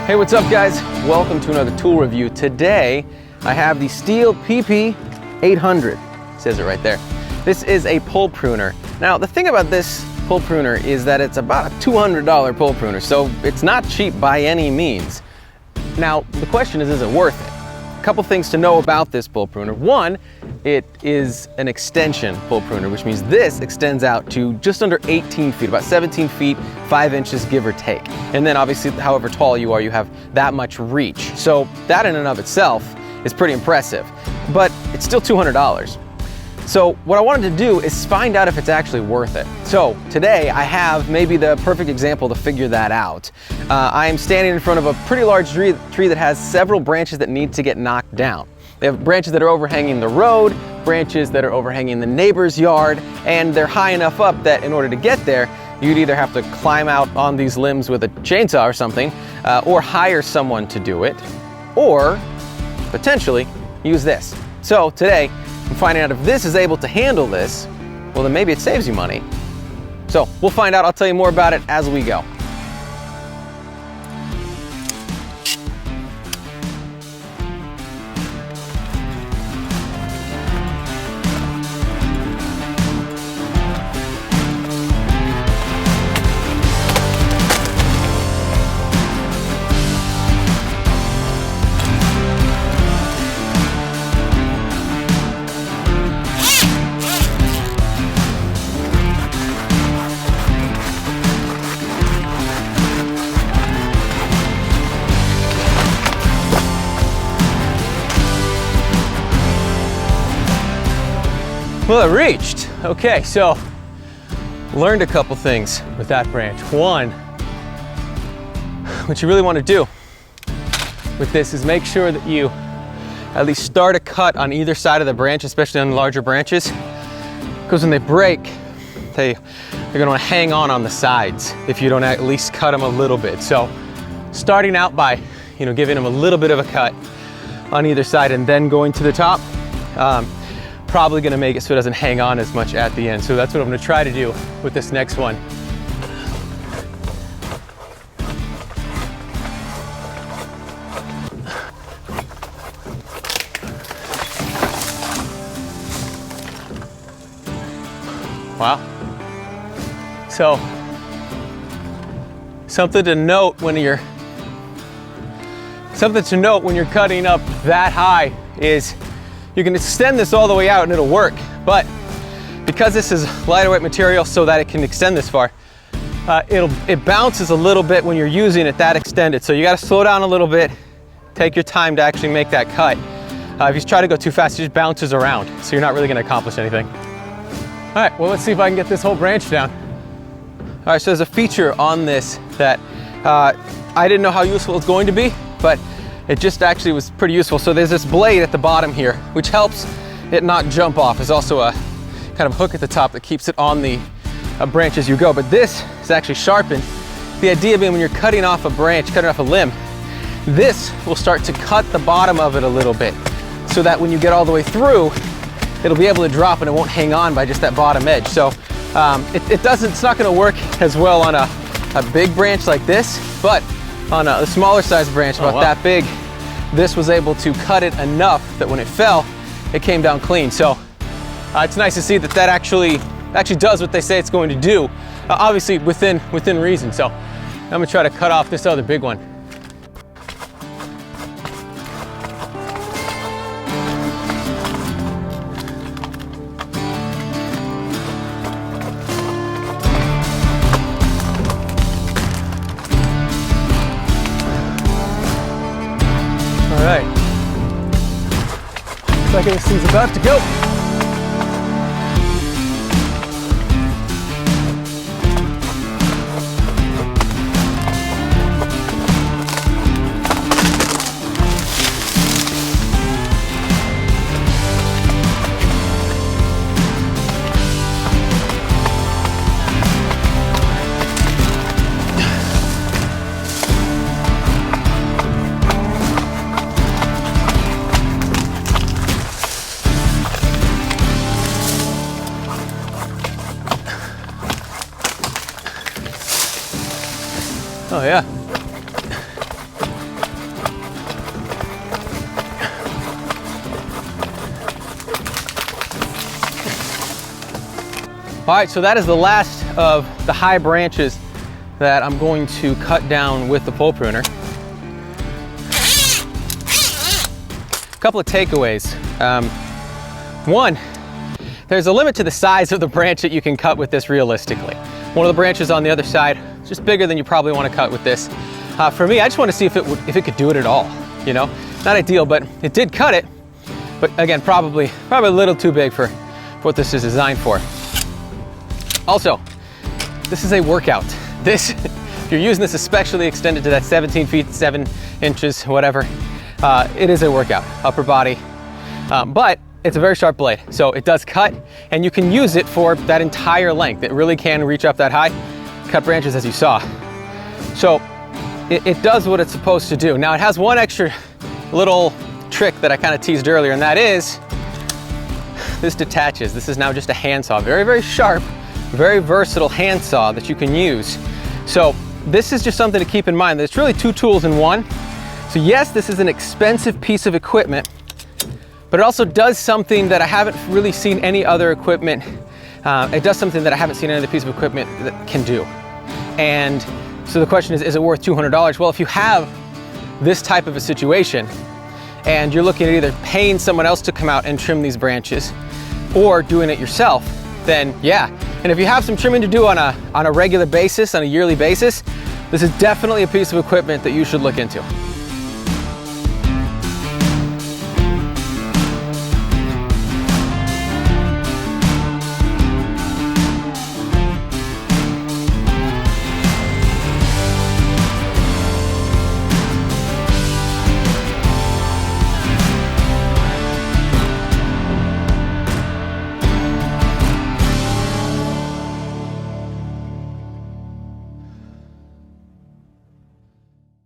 Hey, what's up guys? Welcome to another tool review. Today, I have the STIHL PP 800. It says it right there. This is a pole pruner. Now, the thing about this pole pruner is that it's about a $200 pole pruner, so it's not cheap by any means. Now, the question is it worth it? A couple things to know about this pole pruner. One, it is an extension pole pruner, which means this extends out to just under 18 feet, about 17 feet, 5 inches, give or take. And then obviously, however tall you are, you have that much reach. So that in and of itself is pretty impressive, but it's still $200. So what I wanted to do is find out if it's actually worth it. So today I have maybe the perfect example to figure that out. I am standing in front of a pretty large tree that has several branches that need to get knocked down. They have branches that are overhanging the road, branches that are overhanging the neighbor's yard, and they're high enough up that in order to get there, you'd either have to climb out on these limbs with a chainsaw or something, or hire someone to do it, or potentially use this. So today, I'm finding out if this is able to handle this, well then maybe it saves you money. So we'll find out, I'll tell you more about it as we go. Well, it reached. Okay, so learned a couple things with that branch. One, what you really want to do with this is make sure that you at least start a cut on either side of the branch, especially on larger branches, because when they break, they're going to want to hang on the sides if you don't at least cut them a little bit. So starting out by, giving them a little bit of a cut on either side and then going to the top, probably gonna make it so it doesn't hang on as much at the end. So that's what I'm gonna try to do with this next one. Wow. So, something to note when you're cutting up that high is you can extend this all the way out and it'll work, but because this is lighter weight material so that it can extend this far, it bounces a little bit when you're using it that extended. So you gotta slow down a little bit, take your time to actually make that cut. If you try to go too fast, it just bounces around, so you're not really gonna accomplish anything. All right, well, let's see if I can get this whole branch down. All right, so there's a feature on this that I didn't know how useful it's going to be, but it just actually was pretty useful. So there's this blade at the bottom here, which helps it not jump off. There's also a kind of hook at the top that keeps it on the branch as you go. But this is actually sharpened. The idea being when you're cutting off a branch, cutting off a limb, this will start to cut the bottom of it a little bit so that when you get all the way through, it'll be able to drop and it won't hang on by just that bottom edge. So it's not gonna work as well on a big branch like this, but on a smaller size branch, about that big, this was able to cut it enough that when it fell, it came down clean. So it's nice to see that actually does what they say it's going to do, obviously within reason. So I'm gonna try to cut off this other big one. All right, looks like this thing's about to go. Oh yeah. All right, so that is the last of the high branches that I'm going to cut down with the pole pruner. A couple of takeaways. One, there's a limit to the size of the branch that you can cut with this realistically. One of the branches on the other side is just bigger than you probably want to cut with this. For me, I just want to see if it could do it at all, you know? Not ideal, but it did cut it. But again, probably a little too big for what this is designed for. Also, this is a workout. This, if you're using this especially extended to that 17 feet, 7 inches, whatever, it is a workout, upper body. But it's a very sharp blade, so it does cut, and you can use it for that entire length. It really can reach up that high, cut branches as you saw. So it does what it's supposed to do. Now it has one extra little trick that I kind of teased earlier, and that is this detaches. This is now just a handsaw, very, very sharp, very versatile handsaw that you can use. So this is just something to keep in mind. There's really two tools in one. So yes, this is an expensive piece of equipment, but it also does something that I haven't really seen any other equipment. It does something that I haven't seen any other piece of equipment that can do. And so the question is it worth $200? Well, if you have this type of a situation and you're looking at either paying someone else to come out and trim these branches or doing it yourself, then yeah. And if you have some trimming to do on a regular basis, on a yearly basis, this is definitely a piece of equipment that you should look into.